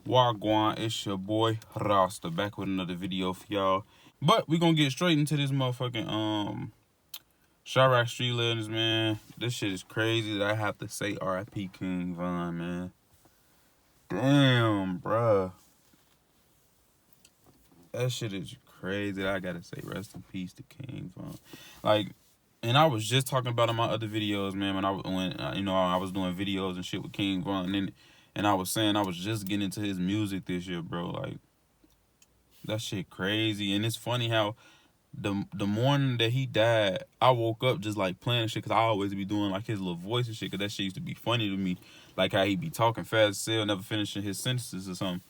Wagwan, it's your boy Rasta back with another video for y'all. But we gonna get straight into this motherfucking Chiraq Street Legends, man. This shit is crazy that I have to say R.I.P. King Von, man. Damn, bruh. That shit is crazy that I gotta say rest in peace to King Von. Like, and I was just talking about in my other videos, man, when I was doing videos and shit with King Von, and I was saying I was just getting into his music this year, bro. Like, that shit crazy. And it's funny how the morning that he died, I woke up just like playing shit, because I always be doing like his little voice and shit, because that shit used to be funny to me. Like how he be talking fast as hell, never finishing his sentences or something.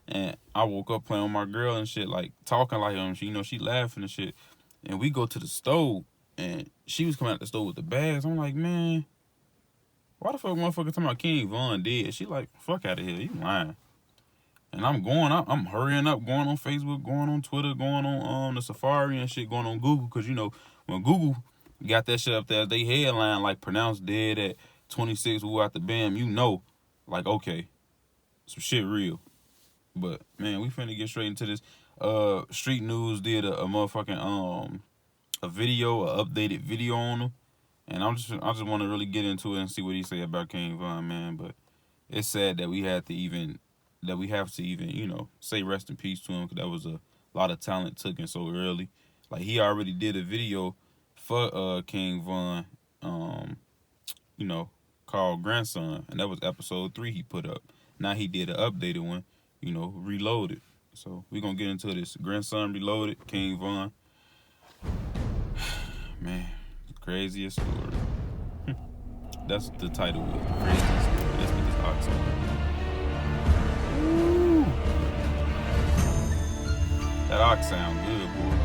And I woke up playing with my girl and shit, like talking like him. She laughing and shit. And we go to the stove, and she was coming out the stove with the bags. I'm like, man, why the fuck motherfucker talking about King Von dead? She like, fuck out of here, you lying. And I'm hurrying up, going on Facebook, going on Twitter, going on the Safari and shit, going on Google, because when Google got that shit up there, they headline like pronounced dead at 26 who out the bam, like, okay, some shit real. But man, we finna get straight into this. Street News did a motherfucking a updated video on him, and I just want to really get into it and see what he say about King Von, man. But it's sad that we have to even say rest in peace to him, because that was a lot of talent taken so early. Like, he already did a video for King Von, called Grandson, and that was episode 3 he put up. Now he did an updated one, reloaded. So we gonna get into this. Grandson Reloaded, King Von. Man, craziest story. That's the title of it. Craziest story. Let's get this ox on. Woo. That ox sound good, boy.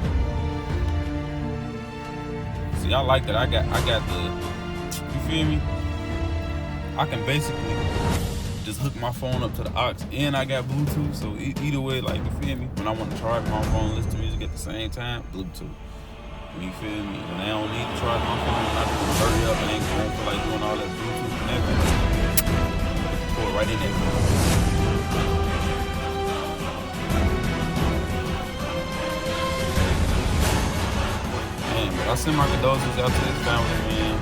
See, I like that. I got the, you feel me? I can basically just hook my phone up to the aux, and I got Bluetooth, so either way, like, you feel me? When I want to charge my phone and listen to music at the same time, Bluetooth. You feel me? When I don't need to charge my phone, I just hurry up and ain't going for like doing all that Bluetooth and everything. Pull it right in there. Man, but I send my condolences out to his family, man.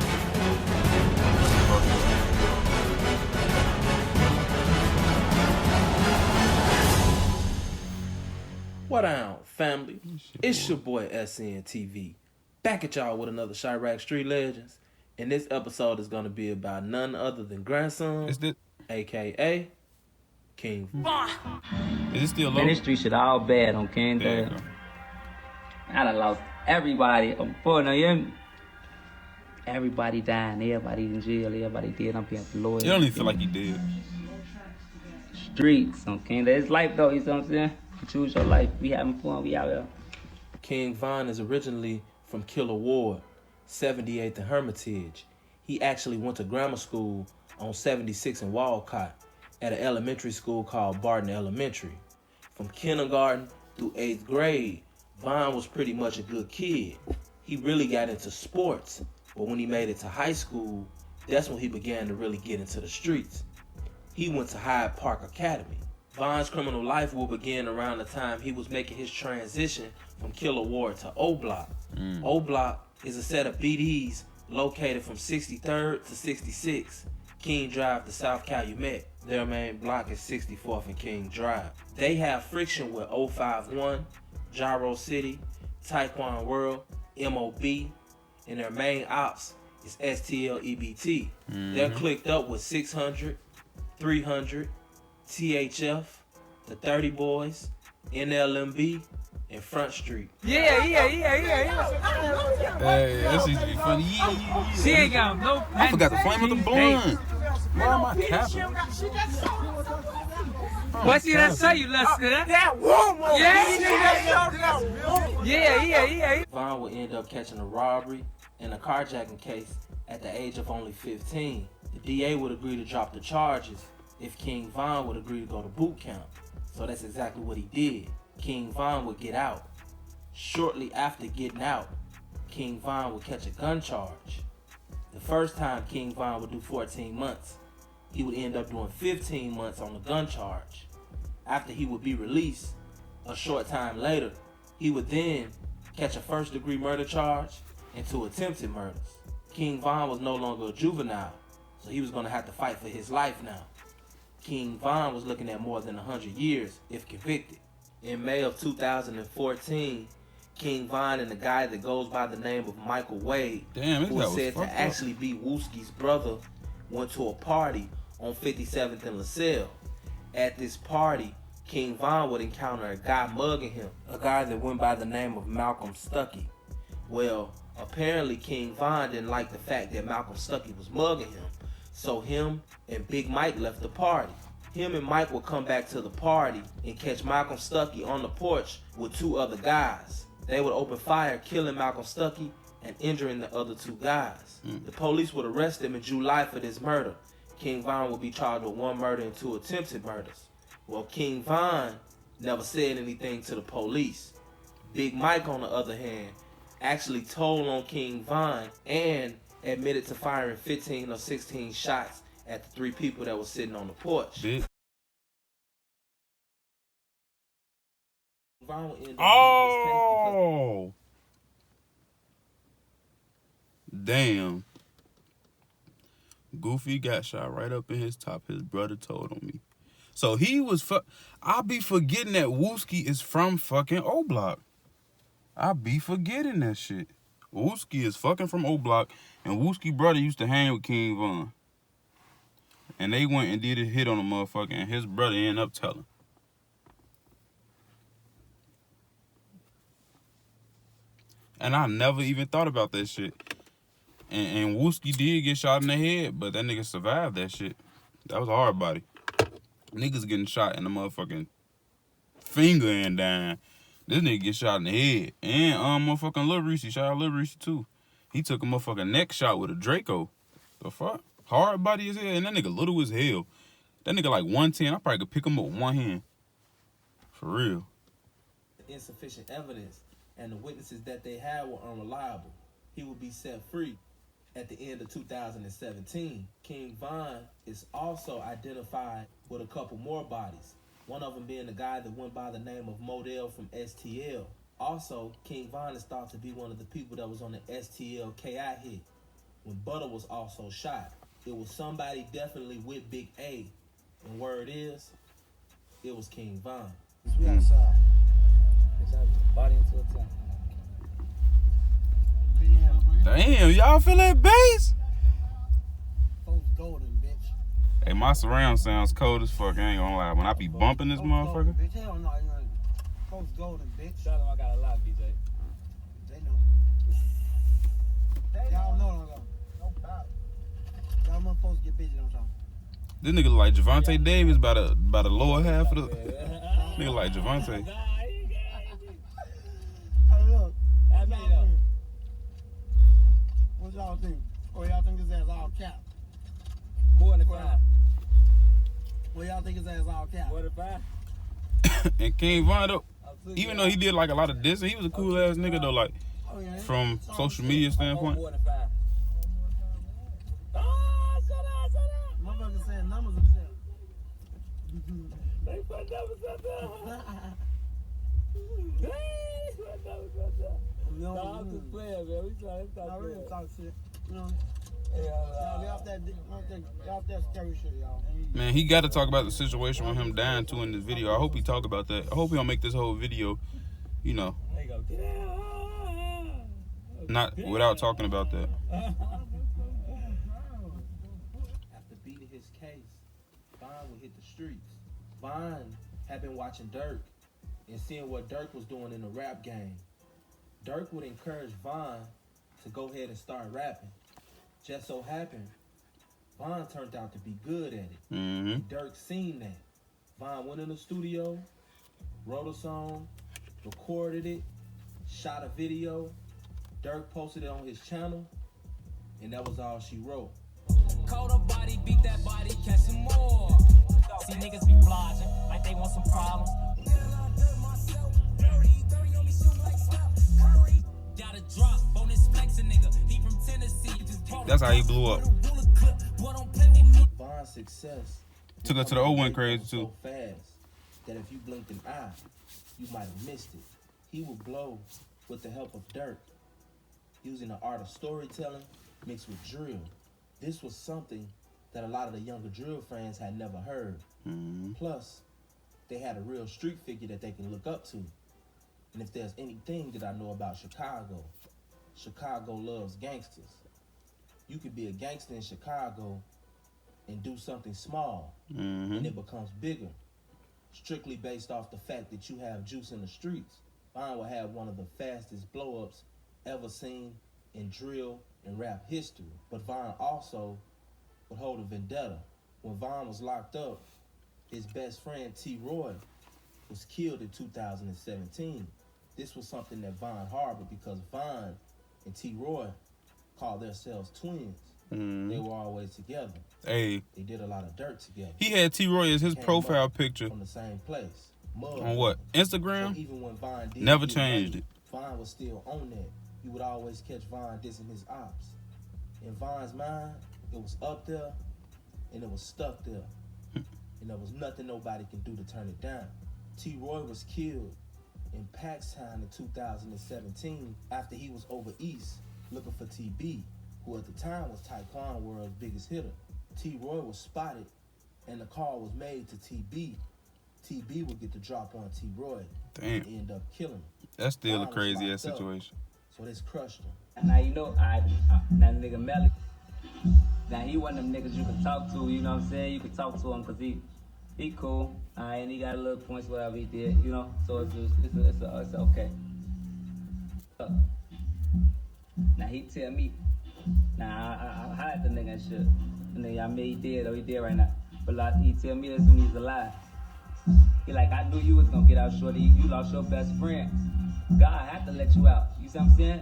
What on, family? It's your boy SNTV, back at y'all with another Chiraq Street Legends, and this episode is gonna be about none other than Grandson, aka King Von. Is it still low? Man, this street shit all bad on King Day. I done lost everybody. I'm pulling on you. Everybody dying, everybody in jail, everybody dead. I'm paying for lawyers. You don't even feel like you did. Streets on King Day. It's life though, you know what I'm saying? You choose your life. We having fun, we out here. King Von is originally from Killer Ward, 78th and Hermitage. He actually went to grammar school on 76 and Walcott at an elementary school called Barton Elementary. From kindergarten through 8th grade, Von was pretty much a good kid. He really got into sports, but when he made it to high school, that's when he began to really get into the streets. He went to Hyde Park Academy. Von's criminal life will begin around the time he was making his transition from Killer Ward to O Block. O Block is a set of BDs located from 63rd to 66 King Drive to South Calumet. Their main block is 64th and King Drive. They have friction with 051, Gyro City, Taekwon World, MOB, and their main ops is STLEBT. They're clicked up with 600, 300, THF, the 30 Boys, NLMB, and Front Street. Yeah. Hey, that used to be funny. Yeah. She ain't got no. I forgot the flame of the blunt. Why am I capping? What see that say you Lester? That woman. Yeah. Von would end up catching a robbery and a carjacking case at the age of only 15. The DA would agree to drop the charges if King Von would agree to go to boot camp. So that's exactly what he did. King Von would get out. Shortly after getting out, King Von would catch a gun charge. The first time King Von would do 14 months. He would end up doing 15 months on the gun charge. After he would be released a short time later, he would then catch a first-degree murder charge and 2 attempted murders. King Von was no longer a juvenile, so he was going to have to fight for his life now. King Von was looking at more than 100 years if convicted. In May of 2014, King Von and a guy that goes by the name of Michael Wade, who was said to actually be Wooski's brother, went to a party on 57th and LaSalle. At this party, King Von would encounter a guy mugging him, a guy that went by the name of Malcolm Stuckey. Well, apparently King Von didn't like the fact that Malcolm Stuckey was mugging him, so him and Big Mike left the party. Him and Mike would come back to the party and catch Malcolm Stuckey on the porch with 2 other guys. They would open fire, killing Malcolm Stuckey and injuring the other 2 guys. The police would arrest him in July for this murder. King Von would be charged with 1 murder and 2 attempted murders. Well, King Von never said anything to the police. Big Mike, on the other hand, actually told on King Von and admitted to firing 15 or 16 shots at the 3 people that were sitting on the porch. Oh! Damn. Goofy got shot right up in his top. His brother told on me. So he was I be forgetting that Wooski is from fucking O Block. I be forgetting that shit. Wooski is fucking from O Block, and Wooski brother used to hang with King Von. And they went and did a hit on the motherfucker, and his brother ended up telling. And I never even thought about that shit. And Wooski did get shot in the head, but that nigga survived that shit. That was a hard body. Niggas getting shot in the motherfucking finger and dying. This nigga get shot in the head. And motherfucking Lil Reese, shout out Lil Reese too. He took a motherfucking neck shot with a Draco. The fuck? Hard body as hell. And that nigga little as hell. That nigga like 110. I probably could pick him up with 1 hand. For real. Insufficient evidence, and the witnesses that they had were unreliable. He would be set free at the end of 2017. King Von is also identified with a couple more bodies. One of them being the guy that went by the name of Modell from STL. Also, King Von is thought to be one of the people that was on the STL KI hit when Butter was also shot. It was somebody definitely with Big A. And word is, it was King Von. We outside. Body into a tank. Damn, y'all feel that bass? Folks golden, bitch. Hey, my surround sounds cold as fuck. I ain't gonna lie. When I be bumping this motherfucker. Bitch, hell no. Folks golden, bitch. Tell them I got a lot, BJ. They know. Y'all know. No problem. Y'all motherfuckers get busy on something. This nigga look like Javante Davis by the lower half of the. Nigga like Javante. Hey, look. What y'all think? Or y'all think his ass all cap? More than 5. Well, y'all think his ass all cap? More than 5. And King Von though, even though he did like a lot of dissing, he was a cool ass nigga though. Like from social media standpoint. More than 5. Motherfuckers saying numbers and shit. They put numbers up there. No, I'm just playing, man. We trying to talk shit. You know? Yeah, Y'all off that scary shit, y'all. Man, he got to talk about the situation with him dying too in this video. I hope he talk about that. I hope he don't make this whole video, you know, not without talking about that. After beating his case, Von would hit the streets. Von had been watching Dirk and seeing what Dirk was doing in the rap game. Dirk would encourage Von to go ahead and start rapping. Just so happened, Von turned out to be good at it. Mm-hmm. Dirk seen that. Von went in the studio, wrote a song, recorded it, shot a video. Dirk posted it on his channel, and that was all she wrote. Call the body, beat that body, catch some more. See niggas be flogging like they want some problems. Got a drop on this flexing nigga. He from Tennessee. That's how he blew up. Von's success Took her to the 0-1 crazy too. so fast. that if you blinked an eye, you might have missed it. He would blow with the help of dirt, using the art of storytelling mixed with drill. This was something that a lot of the younger drill fans had never heard. Plus, they had a real street figure that they can look up to. And if there's anything that I know about Chicago, Chicago loves gangsters. You could be a gangster in Chicago and do something small, and it becomes bigger, strictly based off the fact that you have juice in the streets. Vine will have one of the fastest blow-ups ever seen in drill and rap history. But Vine also would hold a vendetta. When Vine was locked up, his best friend T. Roy was killed in 2017. This was something that Vine harbored because Vine and T. Roy called themselves twins. They were always together. Hey, they did a lot of dirt together. He had T. Roy as his profile picture from the same place. On what? Instagram? So even when Vine did never changed it. Vine was still on that. You would always catch Vine dissing his ops. In Vine's mind, it was up there and it was stuck there. And there was nothing nobody can do to turn it down. T. Roy was killed in Paxtown in 2017 after he was over east looking for TB, who at the time was Taekwondo World's biggest hitter. T. Roy was spotted and the call was made to TB. TB would get the drop on T. Roy and end up killing him. That's still a crazy ass situation. So this crushed him. Now you know, that nigga Melly, now he one of them niggas you could talk to, you know what I'm saying? You could talk to him because he cool, and he got a little points whatever he did, you know? So it's okay. Now he tell me, I hide the nigga and shit. And then I mean he did, or he did right now. But like, he tell me this when he's alive. He like, I knew you was gonna get out shorty. You lost your best friend. God had to let you out. You see what I'm saying?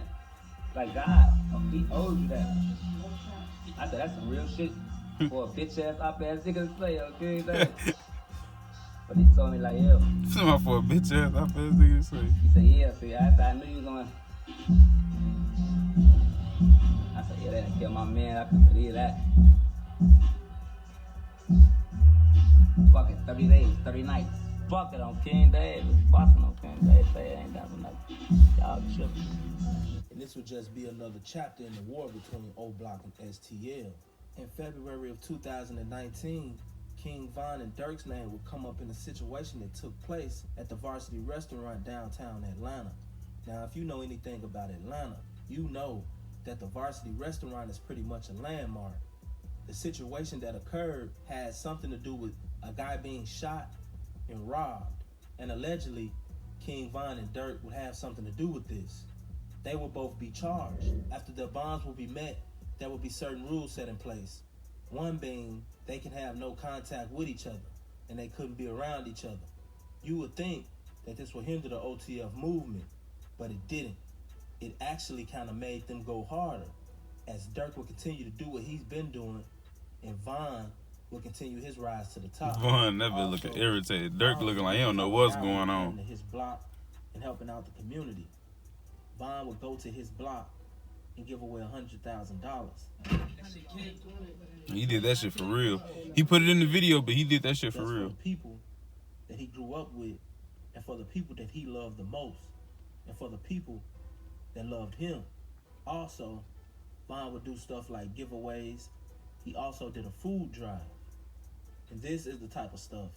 Like God, he owes you that. I said that's some real shit for a bitch ass op ass nigga to say, okay? But he told me like, yeah. Something for a bitch ass op ass nigga to say. He said, yeah. See, I knew you was gonna. I said, yeah, that didn't kill my man. I couldn't believe that. Fuck it, 30 days, 30 nights. Fuck it on King Day. It was busting on King Day. Say it ain't that for nothing. Y'all tripping. And this would just be another chapter in the war between O Block and STL. In February of 2019, King Von and Dirk's name would come up in a situation that took place at the Varsity Restaurant downtown Atlanta. Now, if you know anything about Atlanta, you know that the Varsity Restaurant is pretty much a landmark. The situation that occurred had something to do with a guy being shot and robbed, and allegedly King Von and Dirk would have something to do with this. They will both be charged. After their bonds will be met, there will be certain rules set in place. One being they can have no contact with each other and they couldn't be around each other. You would think that this would hinder the OTF movement, but it didn't. It actually kind of made them go harder, as Dirk will continue to do what he's been doing and Von will continue his rise to the top. Von never looking irritated. Dirk looking like he don't know what's going on. To his block and helping out the community. Von would go to his block and give away $100,000. He did that shit for real. He put it in the video, but he did that shit for real. For the people that he grew up with, and for the people that he loved the most, and for the people that loved him. Also, Von would do stuff like giveaways. He also did a food drive. And this is the type of stuff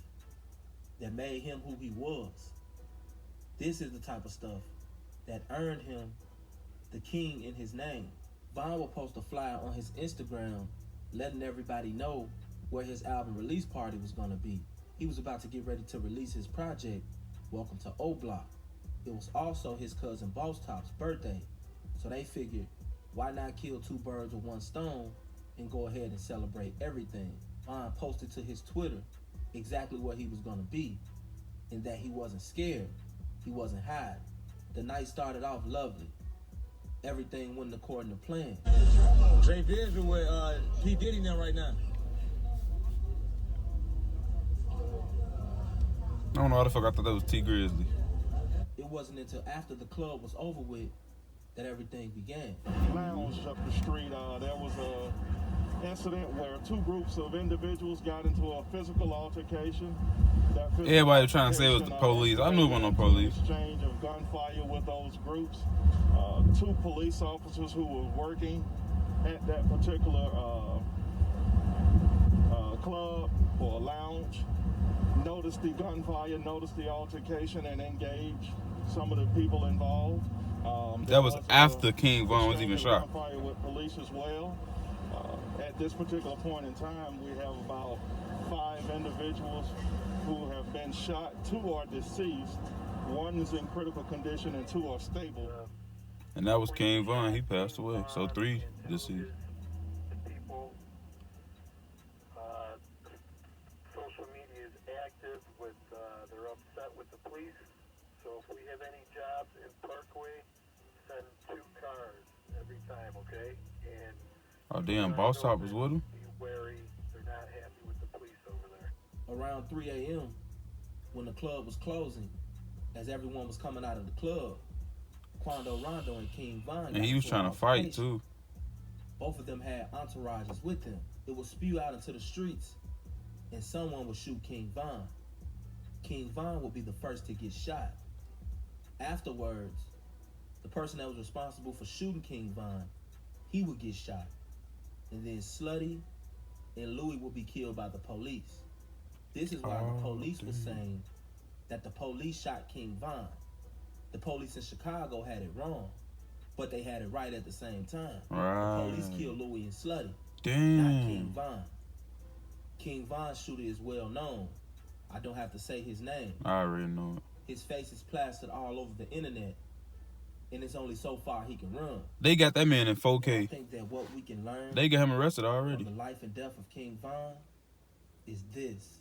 that made him who he was. This is the type of stuff that earned him the king in his name. Von will post a flyer on his Instagram letting everybody know where his album release party was going to be. He was about to get ready to release his project, Welcome to O Block. It was also his cousin Boss Top's birthday, so they figured, why not kill two birds with one stone and go ahead and celebrate everything. Von posted to his Twitter exactly what he was going to be, and that he wasn't scared, he wasn't hiding. The night started off lovely. Everything went according to plan. Jay Vision with P. Diddy now right now. I don't know how the fuck I thought that was T Grizzly. It wasn't until after the club was over with that everything began. Lounge up the street, there was a incident where two groups of individuals got into a physical altercation. Everybody was trying to say it was the police. I knew it wasn't no police. Exchange of gunfire with those groups. 2 police officers who were working at that particular club or lounge noticed the gunfire, noticed the altercation, and engaged some of the people involved. That was after King Von was even shot. Gunfire with police as well. At this particular point in time, we have about 5 individuals who have been shot. 2 are deceased. 1 is in critical condition and 2 are stable. And that was King Von. He passed away. So 3 deceased. People, social media is active with, they're upset with the police. So if we have any jobs in Parkway, send 2 cars every time, okay? And Oh, damn, Boss Top was with him? be wary, they're not happy with the police over there. Around 3 a.m., when the club was closing, as everyone was coming out of the club, Quando Rondo and King Von. And he was trying to fight, too. Both of them had entourages with them. It would spew out into the streets, and someone would shoot King Von. King Von would be the first to get shot. Afterwards, the person that was responsible for shooting King Von, he would get shot. And then Slutty and Louis would be killed by the police. This is why the police was saying that the police shot King Von. The police in Chicago had it wrong, but they had it right at the same time. Right. The police killed Louis and Slutty, not King Damn. Von. King Von's shooter is well known. I don't have to say his name. I already know it. His face is plastered all over the internet, and it's only so far he can run. They got that man in I 4K. think that what we can learn They got him arrested from already. the life and death of King Von is this.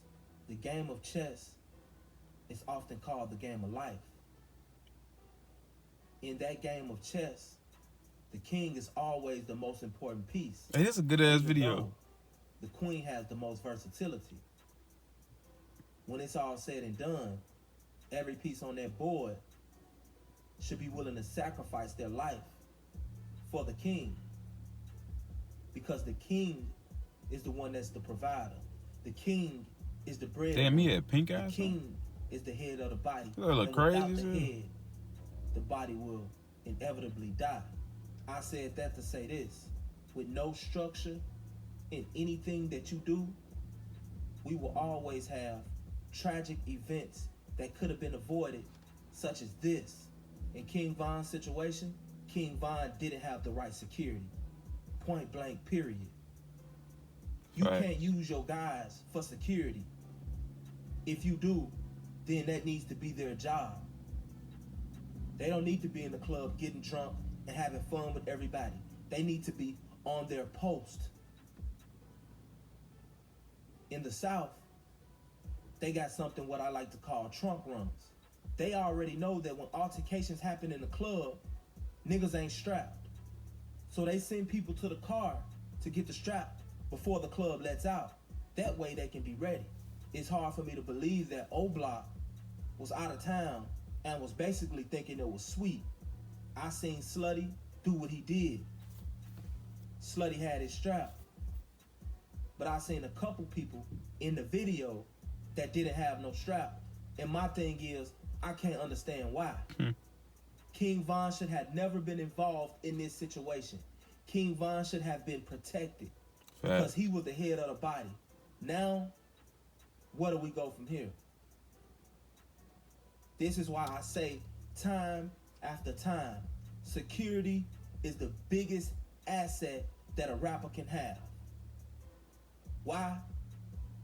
The game of chess is often called the game of life. In that game of chess, the king is always the most important piece. Hey, this is a good ass Even video. though the queen has the most versatility. When it's all said and done, every piece on that board should be willing to sacrifice their life for the king. Because the king is the one that's the provider. The king is the bread. Damn, he had pink The eyes. king is the head of the body. That look And crazy without as the hell. head, the body will inevitably die. I said that to say this. With no structure in anything that you do, we will always have tragic events that could have been avoided, such as this. In King Von's situation, King Von didn't have the right security. Point blank, period. You Right. can't use your guys for security. If you do, then that needs to be their job. They don't need to be in the club getting drunk and having fun with everybody. They need to be on their post. In the South, they got something what I like to call trunk runners. They already know that when altercations happen in the club, niggas ain't strapped. So they send people to the car to get the strap before the club lets out. That way they can be ready. It's hard for me to believe that O-Block was out of town and was basically thinking it was sweet. I seen Slutty do what he did. Slutty had his strap. But I seen a couple people in the video that didn't have no strap. And my thing is, I can't understand why. King Von should have never been involved in this situation. King Von should have been protected because he was the head of the body. Now, where do we go from here? This is why I say time after time, security is the biggest asset that a rapper can have. Why?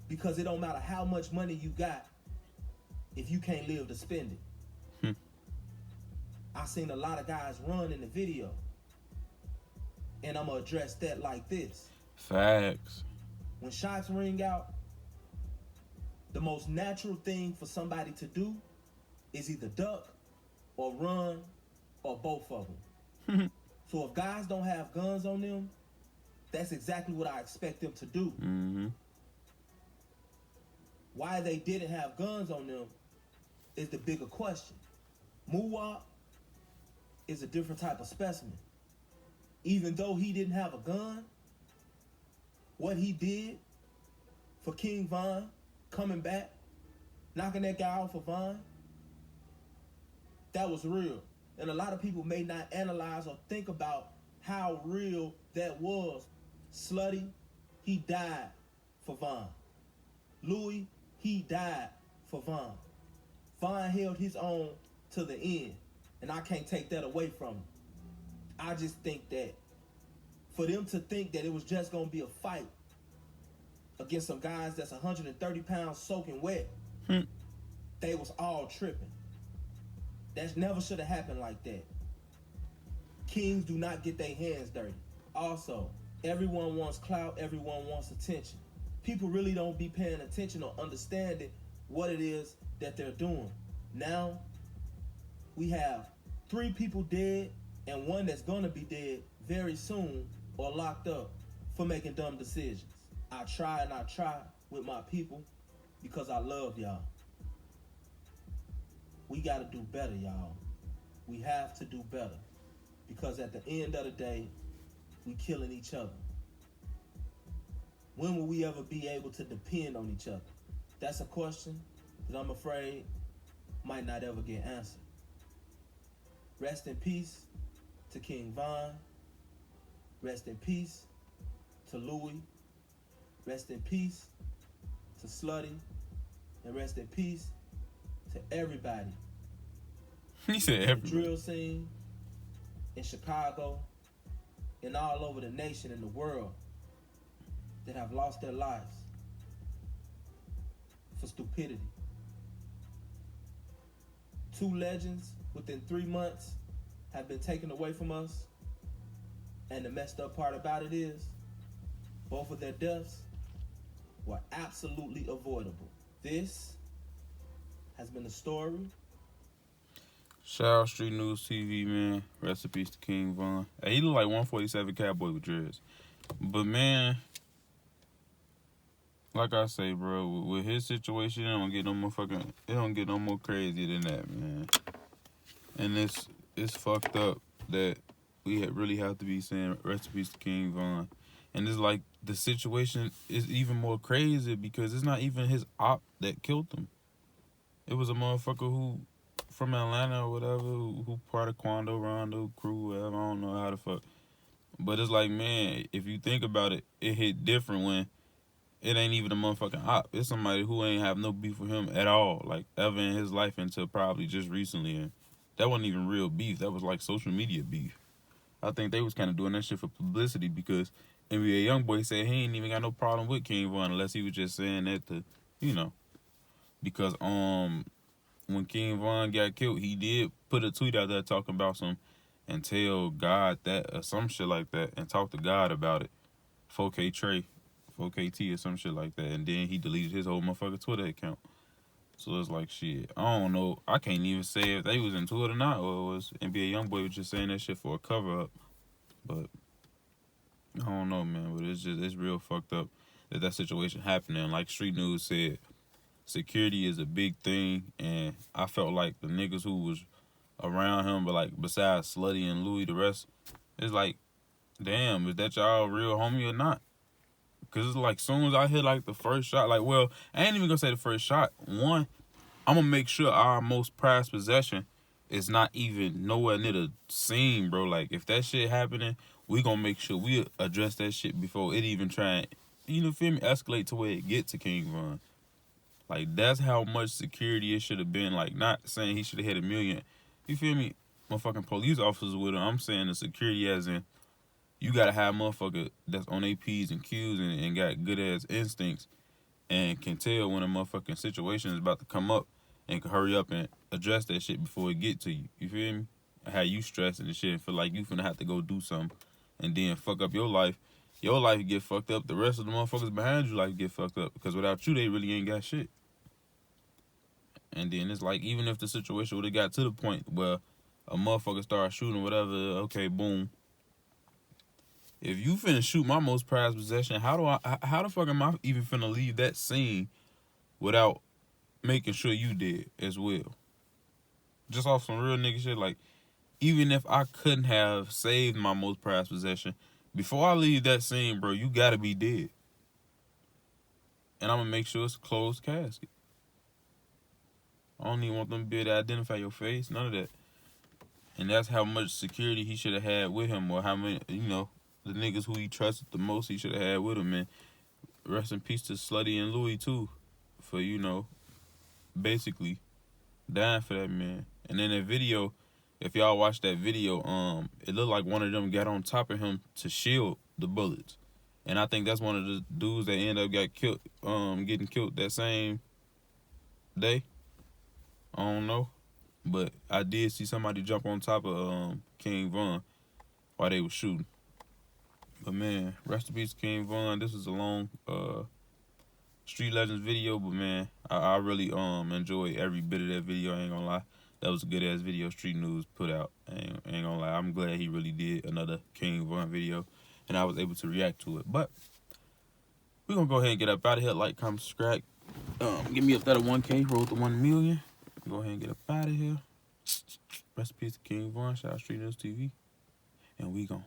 Because it don't matter how much money you got if you can't live to spend it. I seen a lot of guys run in the video, and I'm gonna address that like this. Facts. When shots ring out, the most natural thing for somebody to do is either duck or run or both of them. So if guys don't have guns on them, that's exactly what I expect them to do. Mm-hmm. Why they didn't have guns on them is the bigger question. Muwap is a different type of specimen. Even though he didn't have a gun, what he did for King Von coming back knocking that guy off of Vaughn, that was real. And a lot of people may not analyze or think about how real that was. Slutty, he died for Vaughn. Louis, he died for Vaughn. Vaughn held his own to the end, and I can't take that away from him. I just think that for them to think that it was just going to be a fight against some guys that's 130 pounds soaking wet, they was all tripping. That never should have happened like that. Kings do not get their hands dirty. Also, everyone wants clout, everyone wants attention. People really don't be paying attention or understanding what it is that they're doing. Now, we have 3 people dead and 1 that's gonna be dead very soon or locked up for making dumb decisions. I try with my people because I love y'all. We gotta do better, y'all. We have to do better because at the end of the day, we killing each other. When will we ever be able to depend on each other? That's a question that I'm afraid might not ever get answered. Rest in peace to King Von. Rest in peace to Louis. Rest in peace to Slutty. And rest in peace to everybody. He said everybody. The drill scene in Chicago and all over the nation and the world that have lost their lives for stupidity. 2 legends within 3 months have been taken away from us. And the messed up part about it is, both of their deaths were absolutely avoidable. This has been the story. Shout out Street News TV, man. Rest in peace to King Von. Hey, he look like 147 Cowboy with dreads. But, man, like I say, bro, with his situation, it don't get no more crazy than that, man. And it's fucked up that we really have to be saying rest in peace to King Von. And it's like the situation is even more crazy because it's not even his op that killed him. It was a motherfucker who from Atlanta or whatever who part of Quando, Rondo, crew, whatever. I don't know how the fuck. But it's like, man, if you think about it, it hit different when it ain't even a motherfucking op. It's somebody who ain't have no beef with him at all, like ever in his life until probably just recently. And that wasn't even real beef. That was like social media beef. I think they was kind of doing that shit for publicity because NBA Youngboy said he ain't even got no problem with King Von unless he was just saying that to, because when King Von got killed, he did put a tweet out there talking about some and tell God that or some shit like that and talk to God about it. 4K Trey, 4KT or some shit like that. And then he deleted his whole motherfucking Twitter account. So it's like, shit, I don't know. I can't even say if they was into it or not, or it was NBA Youngboy was just saying that shit for a cover-up. But I don't know, man. But it's real fucked up that situation happening. Like Street News said, security is a big thing, and I felt like the niggas who was around him, but like besides Slutty and Louis, the rest, it's like, damn, is that y'all real homie or not? Because it's like, soon as I hit like the first shot, like, well, I ain't even gonna say the first shot. One, I'm gonna make sure our most prized possession is not even nowhere near the scene, bro. Like, if that shit happening, we gonna make sure we address that shit before it even try and, feel me, escalate to where it get to King Von. Like, that's how much security it should have been. Like, not saying he should have hit 1 million. You feel me? Motherfucking police officers with him. I'm saying the security as in, you gotta have motherfucker that's on their P's and Q's and got good ass instincts and can tell when a motherfucking situation is about to come up and can hurry up and address that shit before it get to you. You feel me? How you stressing and shit and feel like you finna have to go do something and then fuck up your life. Your life get fucked up. The rest of the motherfuckers behind you life get fucked up because without you, they really ain't got shit. And then it's like, even if the situation would have got to the point where a motherfucker started shooting whatever, okay, boom. If you finna shoot my most prized possession, how the fuck am I even finna leave that scene without making sure you did as well? Just off some real nigga shit, like, even if I couldn't have saved my most prized possession, before I leave that scene, bro, you gotta be dead. And I'm gonna make sure it's a closed casket. I don't even want them to be able to identify your face. None of that. And that's how much security he should have had with him, or how many, you know, the niggas who he trusted the most he should have had with him. And rest in peace to Slutty and Louie too, for, you know, basically dying for that man. And then that video, if y'all watch that video, it looked like one of them got on top of him to shield the bullets. And I think that's one of the dudes that ended up getting killed that same day. I don't know. But I did see somebody jump on top of King Von while they were shooting. But man, rest in peace, King Von. This was a long Street Legends video, but man, I really enjoyed every bit of that video. I ain't gonna lie. That was a good ass video Street News put out. I ain't gonna lie. I'm glad he really did another King Von video, and I was able to react to it. But we're gonna go ahead and get up out of here. Like, comment, subscribe. Give me up that 1K, roll to 1 million. Go ahead and get up out of here. Rest in peace to King Von. Shout out Street News TV. And we gone.